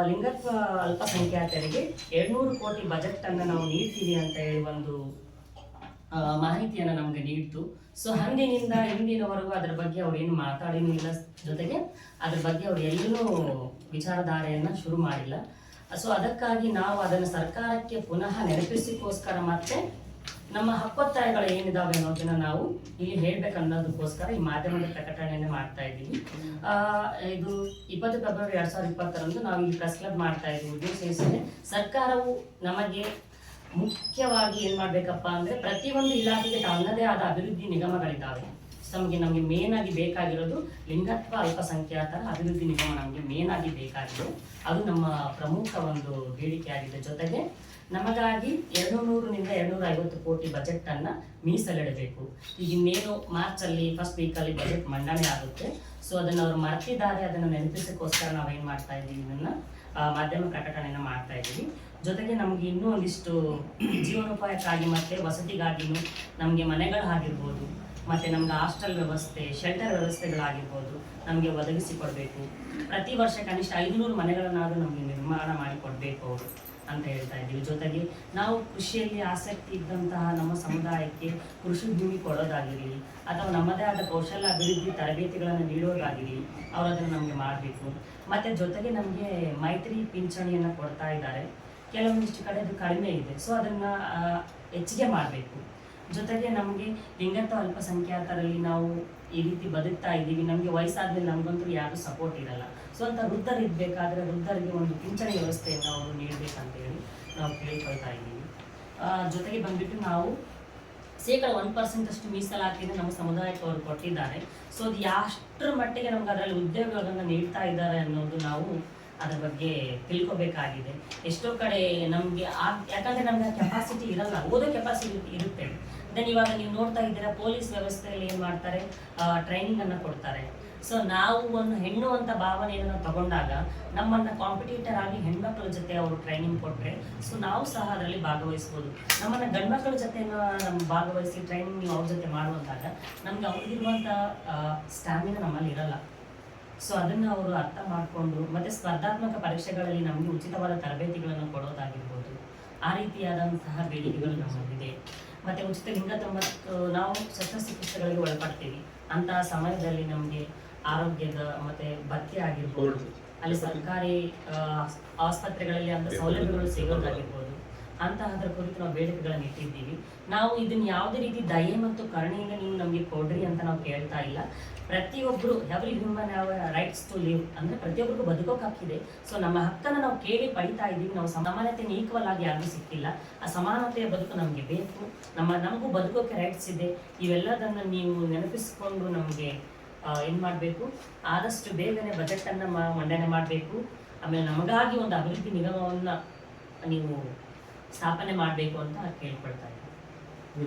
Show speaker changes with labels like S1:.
S1: ಲಿಂಗತ್ವ ಅಲ್ಪಸಂಖ್ಯಾತರಿಗೆ 200 ಕೋಟಿ ಬಜೆಟ್ ಅನ್ನು ನಾವು ನೀಡ್ತೀವಿ ಅಂತ ಹೇಳಿ ಒಂದು ಮಾಹಿತಿಯನ್ನು ನಮಗೆ ನೀಡಿತು. ಸೊ ಅಂದಿನಿಂದ ಇಂದಿನವರೆಗೂ ಅದರ ಬಗ್ಗೆ ಅವ್ರು ಏನು ಮಾತಾಡಿನಿಲ್ಲ, ಜೊತೆಗೆ ಅದ್ರ ಬಗ್ಗೆ ಅವ್ರು ಎಲ್ಲೂ ವಿಚಾರಧಾರೆಯನ್ನು ಶುರು ಮಾಡಿಲ್ಲ. ಸೊ ಅದಕ್ಕಾಗಿ ನಾವು ಅದನ್ನು ಸರ್ಕಾರಕ್ಕೆ ಪುನಃ ನೆನಪಿಸಿಕೋಸ್ಕರ ಮತ್ತೆ ನಮ್ಮ ಹಕ್ಕೊತ್ತಾಯಗಳು ಏನಿದಾವೆ ಅನ್ನೋದನ್ನ ನಾವು ಇಲ್ಲಿ ಹೇಳ್ಬೇಕು ಅನ್ನೋದಕ್ಕೋಸ್ಕರ ಈ ಮಾಧ್ಯಮದ ಪ್ರಕಟಣೆಯನ್ನು ಮಾಡ್ತಾ ಇದ್ದೀವಿ. ಇದು 20 ಫೆಬ್ರವರಿ 2020ರಂದು ನಾವು ಇಲ್ಲಿ ಪ್ರೆಸ್ ಕ್ಲಬ್ ಮಾಡ್ತಾ ಇದ್ದೀವಿ. ಉದ್ದೇಶ ಸರ್ಕಾರವು ನಮಗೆ ಮುಖ್ಯವಾಗಿ ಏನ್ ಮಾಡ್ಬೇಕಪ್ಪ ಅಂದ್ರೆ ಪ್ರತಿಯೊಂದು ಇಲಾಖೆಗೆ ತನ್ನದೇ ಆದ ಅಭಿವೃದ್ಧಿ ನಿಗಮಗಳಿದ್ದಾವೆ. ನಮಗೆ ಮೇನ್ ಆಗಿ ಬೇಕಾಗಿರೋದು ಲಿಂಗತ್ವ ಅಲ್ಪಸಂಖ್ಯಾತರ ಅಭಿವೃದ್ಧಿ ನಿಗಮ ನಮಗೆ ಮೇನ್ ಆಗಿ ಬೇಕಾಗಿರೋದು, ಅದು ನಮ್ಮ ಪ್ರಮುಖ ಒಂದು ಬೇಡಿಕೆ ಆಗಿದೆ. ಜೊತೆಗೆ ನಮಗಾಗಿ 200ರಿಂದ 250 ಕೋಟಿ ಬಜೆಟ್ ಅನ್ನ ಮೀಸಲಿಡಬೇಕು. ಈಗ ಇನ್ನೇನು ಮಾರ್ಚ್ ಅಲ್ಲಿ ಫಸ್ಟ್ ವೀಕ್ ಅಲ್ಲಿ ಬಜೆಟ್ ಮಂಡನೆ ಆಗುತ್ತೆ. ಸೊ ಅದನ್ನ ಅವ್ರು ಮರ್ತಿದ್ದಾರೆ, ಅದನ್ನು ನೆನಪಿಸೋಕ್ಕೋಸ್ಕರ ನಾವು ಏನ್ ಮಾಡ್ತಾ ಇದ್ದೀವಿ, ಇದನ್ನ ಮಾಧ್ಯಮ ಪ್ರಕಟಣೆಯನ್ನು ಮಾಡ್ತಾ ಇದ್ದೀವಿ. ಜೊತೆಗೆ ನಮ್ಗೆ ಇನ್ನೂ ಒಂದಿಷ್ಟು ಜೀವನೋಪಾಯಕ್ಕಾಗಿ ಮತ್ತೆ ವಸತಿಗಾಗಿನೂ ನಮಗೆ ಮನೆಗಳಾಗಿರ್ಬೋದು, ಮತ್ತೆ ನಮ್ಗೆ ಹಾಸ್ಟೆಲ್ ವ್ಯವಸ್ಥೆ, ಶೆಲ್ಟರ್ ವ್ಯವಸ್ಥೆಗಳಾಗಿರ್ಬೋದು ನಮಗೆ ಒದಗಿಸಿಕೊಡ್ಬೇಕು. ಪ್ರತಿ ವರ್ಷ ಕನಿಷ್ಠ 500 ಮನೆಗಳನ್ನಾದರೂ ನಮಗೆ ನಿರ್ಮಾಣ ಮಾಡಿಕೊಡ್ಬೇಕು ಅವರು ಅಂತ ಹೇಳ್ತಾ ಇದ್ದೀವಿ. ಜೊತೆಗೆ ನಾವು ಕೃಷಿಯಲ್ಲಿ ಆಸಕ್ತಿ ಇದ್ದಂತಹ ನಮ್ಮ ಸಮುದಾಯಕ್ಕೆ ಕೃಷಿ ಭೂಮಿ ಕೊಡೋದಾಗಿರಲಿ ಅಥವಾ ನಮ್ಮದೇ ಆದ ಕೌಶಲ್ಯ ಅಭಿವೃದ್ಧಿ ತರಬೇತಿಗಳನ್ನು ನೀಡೋದಾಗಿರಲಿ ಅವರು ಅದನ್ನು ನಮಗೆ ಮಾಡಬೇಕು. ಮತ್ತು ಜೊತೆಗೆ ನಮಗೆ ಮೈತ್ರಿ ಪಿಂಚಣಿಯನ್ನು ಕೊಡ್ತಾ ಇದ್ದಾರೆ, ಕೆಲವೊಂದಿಷ್ಟು ಕಡೆ ಅದು ಕಡಿಮೆ ಇದೆ. ಸೊ ಅದನ್ನು ಹೆಚ್ಚಿಗೆ ಮಾಡಬೇಕು. ಜೊತೆಗೆ ನಮಗೆ ಲಿಂಗತ್ವ ಅಲ್ಪಸಂಖ್ಯಾತರಲ್ಲಿ ನಾವು ಈ ರೀತಿ ಬದುಕ್ತಾ ಇದ್ದೀವಿ, ನಮಗೆ ವಯಸ್ಸಾದ್ಮೇಲೆ ನಮಗಂತೂ ಯಾರು ಸಪೋರ್ಟ್ ಇರಲ್ಲ. ಸೊ ಅಂತ ವೃದ್ಧರು ಇರಬೇಕಾದ್ರೆ ವೃದ್ಧರಿಗೆ ಒಂದು ಪಿಂಚಣಿ ವ್ಯವಸ್ಥೆಯನ್ನು ಅವರು ನೀಡಬೇಕಂತೇಳಿ ನಾವು ಕೇಳ್ಕೊಳ್ತಾ ಇದ್ದೀವಿ. ಜೊತೆಗೆ ಬಂದ್ಬಿಟ್ಟು ನಾವು 1% ಅಷ್ಟು ಮೀಸಲಾತಿಯನ್ನು ನಮ್ಮ ಸಮುದಾಯಕ್ಕೆ ಅವರು ಕೊಟ್ಟಿದ್ದಾರೆ. ಸೊ ಅದು ಎಷ್ಟರ ಮಟ್ಟಿಗೆ ನಮ್ಗೆ ಅದರಲ್ಲಿ ಉದ್ಯೋಗಗಳನ್ನು ನೀಡ್ತಾ ಇದ್ದಾರೆ ಅನ್ನೋದು ನಾವು ಅದ್ರ ಬಗ್ಗೆ ತಿಳ್ಕೊಬೇಕಾಗಿದೆ. ಎಷ್ಟೋ ಕಡೆ ನಮಗೆ ಯಾಕಂದ್ರೆ ನಮ್ಗೆ ಕೆಪಾಸಿಟಿ ಇರಲ್ಲ, ಓದೋ ಕೆಪಾಸಿಟಿ ಇರುತ್ತೆ. ದೆನ್ ಇವಾಗ ನೀವು ನೋಡ್ತಾ ಇದ್ದೀರಾ ಪೊಲೀಸ್ ವ್ಯವಸ್ಥೆಯಲ್ಲಿ ಏನು ಮಾಡ್ತಾರೆ, ಟ್ರೈನಿಂಗ್ ಅನ್ನು ಕೊಡ್ತಾರೆ. ಸೊ ನಾವು ಒಂದು ಹೆಣ್ಣು ಅಂತ ಭಾವನೆಯನ್ನು ತಗೊಂಡಾಗ ನಮ್ಮನ್ನು ಕಾಂಪಿಟೇಟರ್ ಆಗಿ ಹೆಣ್ಮಕ್ಳ ಜೊತೆ ಅವರು ಟ್ರೈನಿಂಗ್ ಕೊಟ್ಟರೆ ಸೊ ನಾವು ಸಹ ಅದರಲ್ಲಿ ಭಾಗವಹಿಸ್ಬೋದು. ನಮ್ಮನ್ನು ಗಂಡ್ಮಕ್ಳ ಜೊತೆನ ಭಾಗವಹಿಸಿ ಟ್ರೈನಿಂಗ್ ನೀವು ಅವ್ರ ಜೊತೆ ಮಾಡುವಂದಾಗ ನಮ್ಗೆ ಅವ್ರಿಗಿರುವಂಥ ಸ್ಟ್ಯಾಮಿನಾ ನಮ್ಮಲ್ಲಿ ಇರಲ್ಲ. ಸೊ ಅದನ್ನು ಅವರು ಅರ್ಥ ಮಾಡಿಕೊಂಡು ಮತ್ತು ಸ್ಪರ್ಧಾತ್ಮಕ ಪರೀಕ್ಷೆಗಳಲ್ಲಿ ನಮಗೆ ಉಚಿತವಾದ ತರಬೇತಿಗಳನ್ನು ಕೊಡೋದಾಗಿರ್ಬೋದು, ಆ ರೀತಿಯಾದಂತಹ ಬೇಡಿಕೆಗಳು ನಮ್ಮಲ್ಲಿದೆ. ಮತ್ತು ಉಚಿತ ಲಿಂಗತ್ವ ಮತ್ತು ನಾವು ಶಸ್ತ್ರಚಿಕಿತ್ಸೆಗಳಿಗೆ ಒಳಪಡ್ತೀವಿ. ಅಂತಹ ಸಮಯದಲ್ಲಿ ನಮಗೆ ಆರೋಗ್ಯದ ಮತ್ತು ಭತ್ಯೆ ಆಗಿರ್ಬೋದು, ಅಲ್ಲಿ ಸರ್ಕಾರಿ ಆಸ್ಪತ್ರೆಗಳಲ್ಲಿ ಅಂತ ಸೌಲಭ್ಯಗಳು ಸಿಗೋದಾಗಿರ್ಬೋದು, ಅಂತಹದ್ರ ಕುರಿತು ನಾವು ಬೇಡಿಕೆಗಳನ್ನು ಇಟ್ಟಿದ್ದೀವಿ. ನಾವು ಇದನ್ನು ಯಾವುದೇ ರೀತಿ ದಯೆ ಮತ್ತು ಕರುಣೆಯಿಂದ ನೀವು ನಮಗೆ ಕೊಡ್ರಿ ಅಂತ ನಾವು ಕೇಳ್ತಾ ಇಲ್ಲ. ಪ್ರತಿಯೊಬ್ಬರು every human have rights to live, ಅಂದರೆ ಪ್ರತಿಯೊಬ್ಬರಿಗೂ ಬದುಕೋಕೆ ಹಕ್ಕಿದೆ. ಸೊ ನಮ್ಮ ಹಕ್ಕನ್ನು ನಾವು ಕೇಳಿ ಪಡಿತಾ ಇದ್ದೀವಿ. ನಾವು ಸಮಾನತೆಯನ್ನು ಈಕ್ವಲ್ ಆಗಿ ಯಾರಿಗೂ ಸಿಕ್ಕಿಲ್ಲ. ಆ ಸಮಾನತೆಯ ಬದುಕು ನಮಗೆ ಬೇಕು, ನಮಗೂ ಬದುಕೋಕೆ ರೈಟ್ಸ್ ಇದೆ. ಇವೆಲ್ಲದನ್ನು ನೀವು ನೆನಪಿಸಿಕೊಂಡು ನಮಗೆ ಏನು ಮಾಡಬೇಕು, ಆದಷ್ಟು ಬೇಗನೆ ಬಜೆಟನ್ನು ಮಂಡನೆ ಮಾಡಬೇಕು. ಆಮೇಲೆ ನಮಗಾಗಿ ಒಂದು ಅಭಿವೃದ್ಧಿ ನಿಗಮವನ್ನು ನೀವು ಸ್ಥಾಪನೆ ಮಾಡಬೇಕು ಅಂತ ಕೇಳ್ಕೊಳ್ತಾ ಇದ್ದೀನಿ.